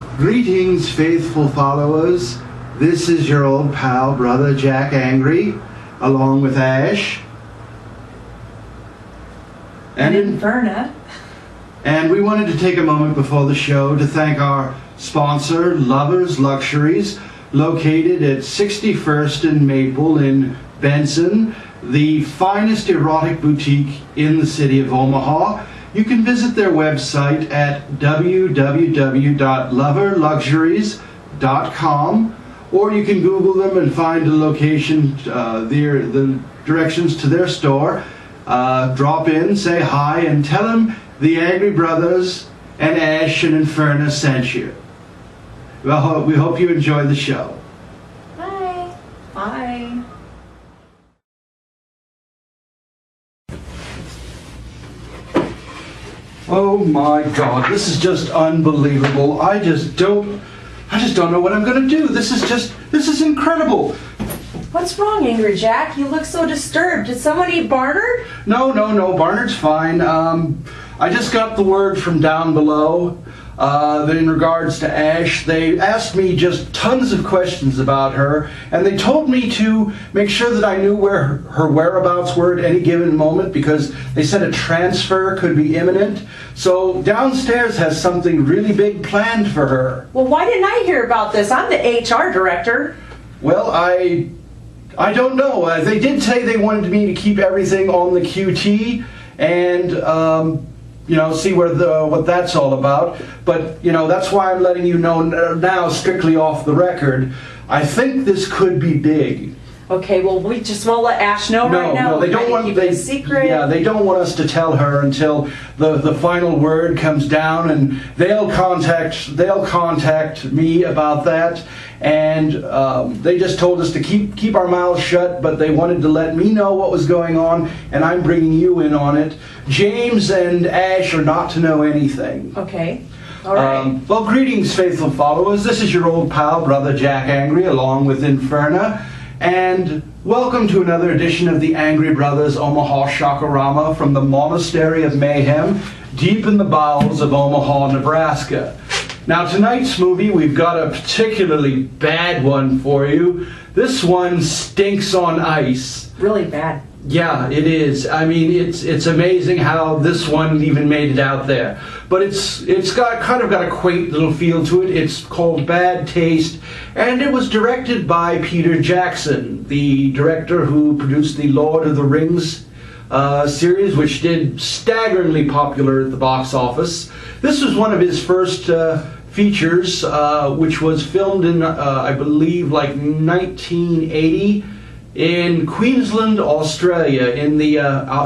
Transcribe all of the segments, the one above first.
Greetings, faithful followers. This is your old pal, Brother Jack Angry, along with Ash. And Inferna. And we wanted to take a moment before the show to thank our sponsor, Lovers Luxuries, located at 61st and Maple in Benson, the finest erotic boutique in the city of Omaha. You can visit their website at www.loverluxuries.com, or you can Google them and find a location, the directions to their store. Drop in, say hi, and tell them the Angry Brothers and Ash and Inferna sent you. Well, we hope you enjoy the show. Bye. Bye. Oh my God, this is just unbelievable. I just don't know what I'm gonna do. This is incredible. What's wrong, Angry Jack? You look so disturbed. Did someone eat Barnard? No, Barnard's fine. I just got the word from down below that in regards to Ash, they asked me just tons of questions about her, and they told me to make sure that I knew where her whereabouts were at any given moment, because they said a transfer could be imminent. So downstairs has something really big planned for her. Well, why didn't I hear about this? I'm the HR director. Well, I don't know. They did say they wanted me to keep everything on the QT and see what that's all about. But that's why I'm letting you know now, strictly off the record. I think this could be big. Okay, well, we just won't let Ash know right now. No, they don't want keep it a secret. Yeah, they don't want us to tell her until the final word comes down, and they'll contact me about that. And they just told us to keep our mouths shut, but they wanted to let me know what was going on, and I'm bringing you in on it. James and Ash are not to know anything. Okay. All right. Well, greetings, faithful followers. This is your old pal, Brother Jack Angry, along with Inferna. And welcome to another edition of the Angry Brothers Omaha Shakarama from the Monastery of Mayhem, deep in the bowels of Omaha, Nebraska. Now, tonight's movie, we've got a particularly bad one for you. This one stinks on ice. Really bad. Yeah, it is. I mean, it's amazing how this one even made it out there. But it's got a quaint little feel to it. It's called Bad Taste, and it was directed by Peter Jackson, the director who produced the Lord of the Rings series, which did staggeringly popular at the box office. This was one of his first features, which was filmed in, I believe, like 1980. In Queensland, Australia, in the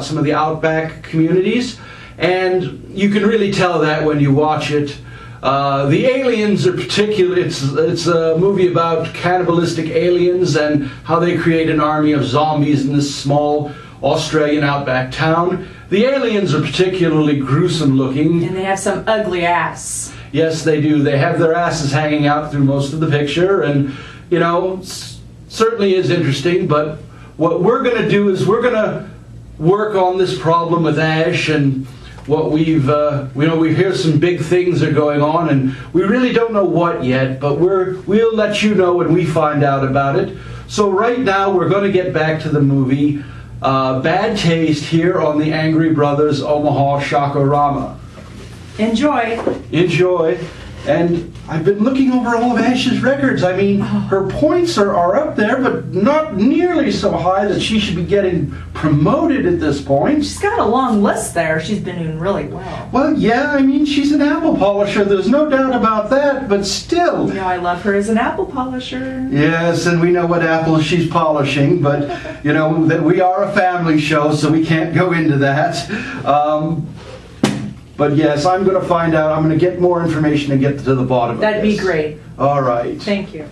some of the outback communities, and you can really tell that when you watch it. The aliens are particular. It's a movie about cannibalistic aliens and how they create an army of zombies in this small Australian outback town. The aliens are particularly gruesome looking, and they have some ugly ass. Yes, they do. They have their asses hanging out through most of the picture, and certainly is interesting. But what we're going to do is we're going to work on this problem with Ash, and what we hear some big things are going on, and we really don't know what yet, but we'll let you know when we find out about it. So right now we're going to get back to the movie Bad Taste here on the Angry Brothers Omaha Shakarama. Enjoy. And I've been looking over all of Ash's records. I mean, her points are up there, but not nearly so high that she should be getting promoted at this point. She's got a long list there. She's been doing really well. Well, yeah, I mean, she's an apple polisher. There's no doubt about that, but still. I love her as an apple polisher. Yes, and we know what apples she's polishing, but, that we are a family show, so we can't go into that. But yes, I'm going to find out. I'm going to get more information and get to the bottom of this. That'd be great. All right. Thank you.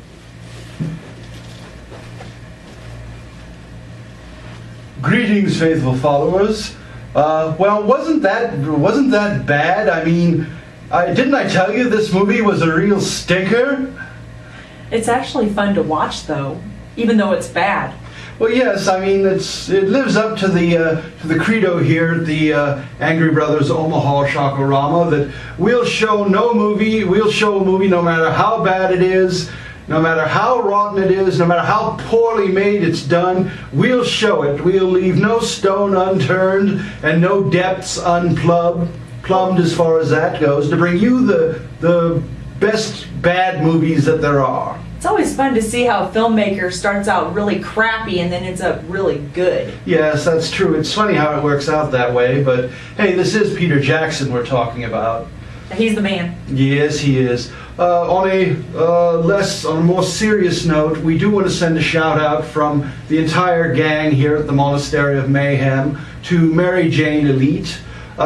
Greetings, faithful followers. Well, wasn't that bad? I mean, didn't I tell you this movie was a real stinker? It's actually fun to watch, though, even though it's bad. Well, yes, I mean it lives up to the credo here at the Angry Brothers Omaha Shakorama that we'll show a movie no matter how bad it is, no matter how rotten it is, no matter how poorly made it's done, we'll show it. We'll leave no stone unturned and no depths plumbed as far as that goes, to bring you the best bad movies that there are. It's always fun to see how a filmmaker starts out really crappy and then ends up really good. Yes, that's true. It's funny how it works out that way, but hey, this is Peter Jackson we're talking about. He's the man. Yes, he is. On a more serious note, we do want to send a shout out from the entire gang here at the Monastery of Mayhem to Mary Jane Elite.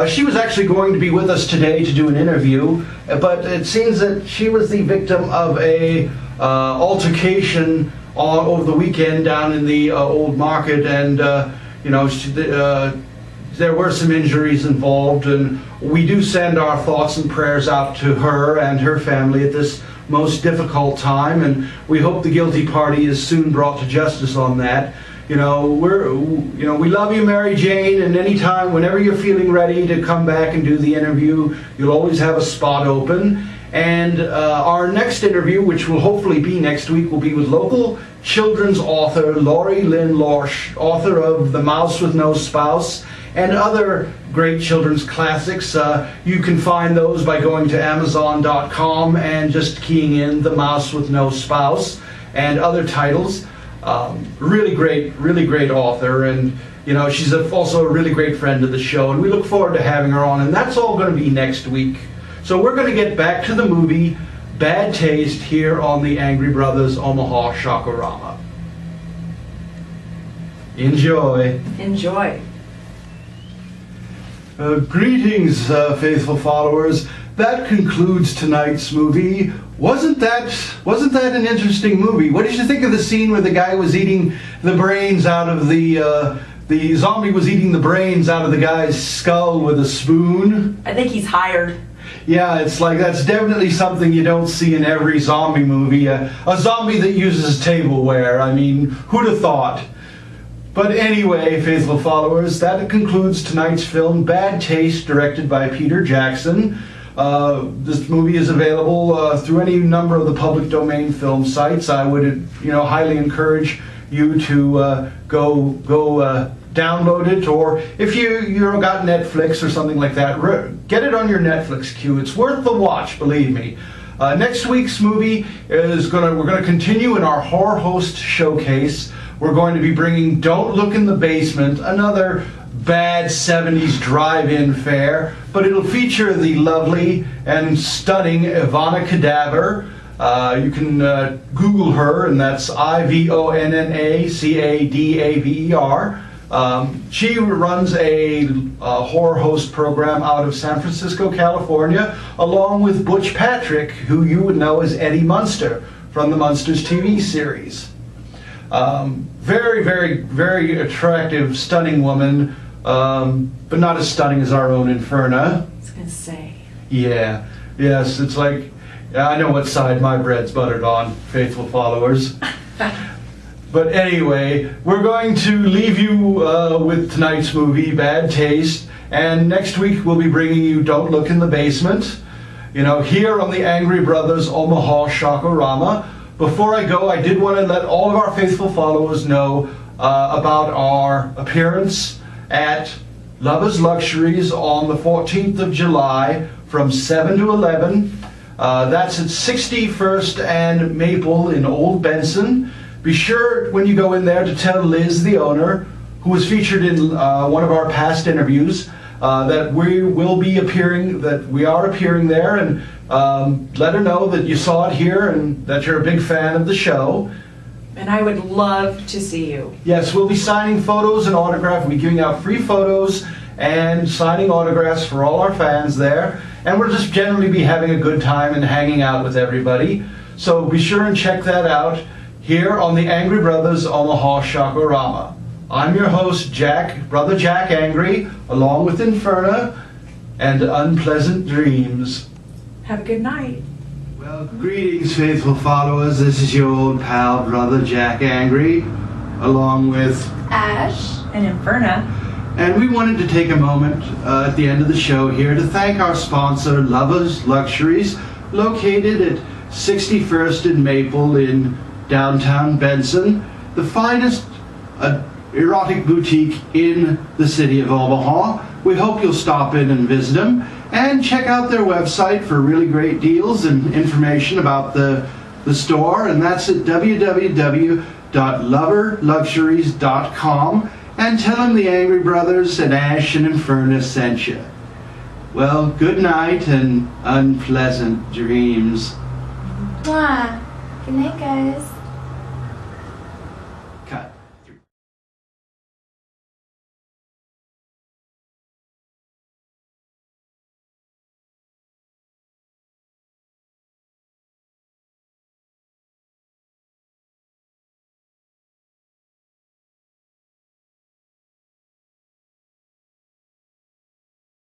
She was actually going to be with us today to do an interview, but it seems that she was the victim of a altercation over the weekend down in the old market, and there were some injuries involved, and we do send our thoughts and prayers out to her and her family at this most difficult time, and we hope the guilty party is soon brought to justice on that. We love you, Mary Jane, and anytime, whenever you're feeling ready to come back and do the interview, you'll always have a spot open. And our next interview, which will hopefully be next week, will be with local children's author Laurie Lynn Lorsch, author of The Mouse with No Spouse and other great children's classics. You can find those by going to Amazon.com and just keying in The Mouse with No Spouse and other titles. Really great author, and she's also a really great friend of the show, and we look forward to having her on, and that's all going to be next week. So we're going to get back to the movie Bad Taste here on the Angry Brothers Omaha Shakorama. Enjoy. Enjoy. Greetings, faithful followers. That concludes tonight's movie. Wasn't that an interesting movie? What did you think of the scene where the guy was eating the brains out of the zombie was eating the brains out of the guy's skull with a spoon? I think he's hired. Yeah, it's like that's definitely something you don't see in every zombie movie. A zombie that uses tableware. I mean, who'd have thought? But anyway, faithful followers, that concludes tonight's film, Bad Taste, directed by Peter Jackson. This movie is available through any number of the public domain film sites. I would, highly encourage you to go download it, or if you got Netflix or something like that, get it on your Netflix queue. It's worth the watch, believe me. Next week's movie we're gonna continue in our horror host showcase. We're going to be bringing Don't Look in the Basement, another bad 70s drive-in fare, but it'll feature the lovely and stunning Ivana Cadaver. You can Google her, and that's IVONNACADAVER. She runs a horror host program out of San Francisco, California, along with Butch Patrick, who you would know as Eddie Munster from the Munsters TV series. Very, very, very attractive, stunning woman, but not as stunning as our own Inferna. I was going to say. Yeah, yes, it's like, I know what side my bread's buttered on, faithful followers. But anyway, we're going to leave you with tonight's movie, Bad Taste, and next week we'll be bringing you Don't Look in the Basement, here on the Angry Brothers Omaha Shakorama. Before I go, I did want to let all of our faithful followers know about our appearance at Lovers Luxuries on the 14th of July from 7 to 11. That's at 61st and Maple in Old Benson. Be sure when you go in there to tell Liz, the owner, who was featured in one of our past interviews, that we are appearing there, and let her know that you saw it here and that you're a big fan of the show. And I would love to see you. Yes, we'll be signing photos and autographs. We'll be giving out free photos and signing autographs for all our fans there. And we'll just generally be having a good time and hanging out with everybody. So be sure and check that out here on the Angry Brothers Omaha Shakorama. I'm your host, Brother Jack Angry, along with Inferna and Unpleasant Dreams. Have a good night. Well, greetings, faithful followers. This is your old pal, Brother Jack Angry. along with Ash and Inferna. And we wanted to take a moment at the end of the show here to thank our sponsor, Lovers Luxuries, located at 61st and Maple in downtown Benson, the finest erotic boutique in the city of Omaha. We hope you'll stop in and visit them and check out their website for really great deals and information about the store, and that's at www.loverluxuries.com, and tell them the Angry Brothers and Ash and Inferna sent you. Well, good night and unpleasant dreams. Mwah. Good night, guys.